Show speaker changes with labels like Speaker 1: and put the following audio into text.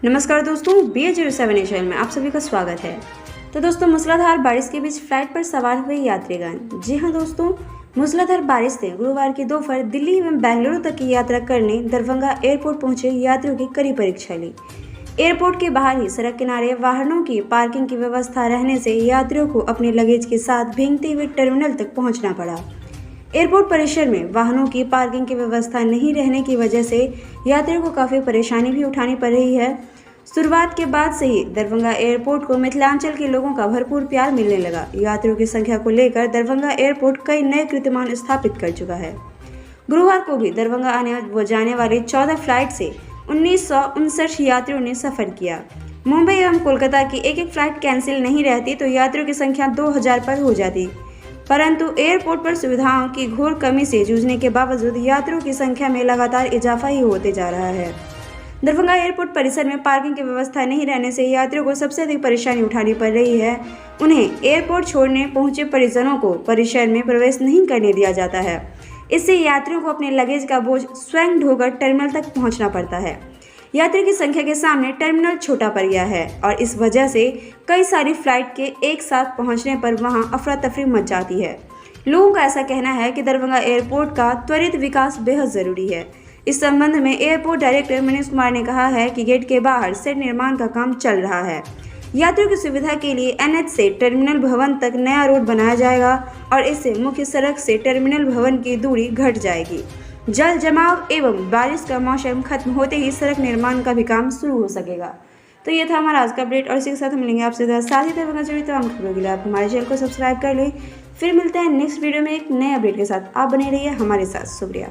Speaker 1: नमस्कार दोस्तों, BA07 channel में आप सभी का स्वागत है। तो दोस्तों, मूसलाधार बारिश के बीच फ्लाइट पर सवार हुए यात्रीगण। जी हां दोस्तों, मूसलाधार बारिश से गुरुवार की दोपहर दिल्ली एवं बेंगलुरु तक की यात्रा करने दरभंगा एयरपोर्ट पहुंचे यात्रियों की कड़ी परीक्षा ली। एयरपोर्ट के बाहर ही सड़क किनारे वाहनों की पार्किंग की व्यवस्था रहने से यात्रियों को अपने लगेज के साथ भीगते हुए टर्मिनल तक पहुँचना पड़ा। एयरपोर्ट परिसर में वाहनों की पार्किंग की व्यवस्था नहीं रहने की वजह से यात्रियों को काफ़ी परेशानी भी उठानी पड़ रही है। शुरुआत के बाद से ही दरभंगा एयरपोर्ट को मिथिलांचल के लोगों का भरपूर प्यार मिलने लगा। यात्रियों की संख्या को लेकर दरभंगा एयरपोर्ट कई नए कीर्तिमान स्थापित कर चुका है। गुरुवार को भी दरभंगा आने व जाने वाली 14 फ्लाइट से 1959 यात्रियों ने सफर किया। मुंबई एवं कोलकाता की एक फ्लाइट कैंसिल नहीं रहती तो यात्रियों की संख्या 2000 पर हो जाती, परंतु एयरपोर्ट पर सुविधाओं की घोर कमी से जूझने के बावजूद यात्रियों की संख्या में लगातार इजाफा ही होते जा रहा है। दरभंगा एयरपोर्ट परिसर में पार्किंग की व्यवस्था नहीं रहने से यात्रियों को सबसे अधिक परेशानी उठानी पड़ रही है। उन्हें एयरपोर्ट छोड़ने पहुंचे परिजनों को परिसर में प्रवेश नहीं करने दिया जाता है। इससे यात्रियों को अपने लगेज का बोझ स्वयं ढोकर टर्मिनल तक पहुंचना पड़ता है। यात्री की संख्या के सामने टर्मिनल छोटा पड़ गया है और इस वजह से कई सारी फ्लाइट के एक साथ पहुंचने पर वहां अफरा तफरी मच जाती है। लोगों का ऐसा कहना है कि दरभंगा एयरपोर्ट का त्वरित विकास बेहद जरूरी है। इस संबंध में एयरपोर्ट डायरेक्टर मनीष कुमार ने कहा है कि गेट के बाहर सेट निर्माण का काम चल रहा है। यात्रियों की सुविधा के लिए NH से टर्मिनल भवन तक नया रोड बनाया जाएगा और इससे मुख्य सड़क से टर्मिनल भवन की दूरी घट जाएगी। जल जमाव एवं बारिश का मौसम खत्म होते ही सड़क निर्माण का भी काम शुरू हो सकेगा। तो ये था हमारा आज का अपडेट और इसी के साथ हम मिलेंगे आपसे साथ ही दरभंगा जुड़ी तमाम खबरों के लिए आप हमारे चैनल को सब्सक्राइब कर लें। फिर मिलते हैं नेक्स्ट वीडियो में एक नए अपडेट के साथ। आप बने रहिए हमारे साथ। शुक्रिया।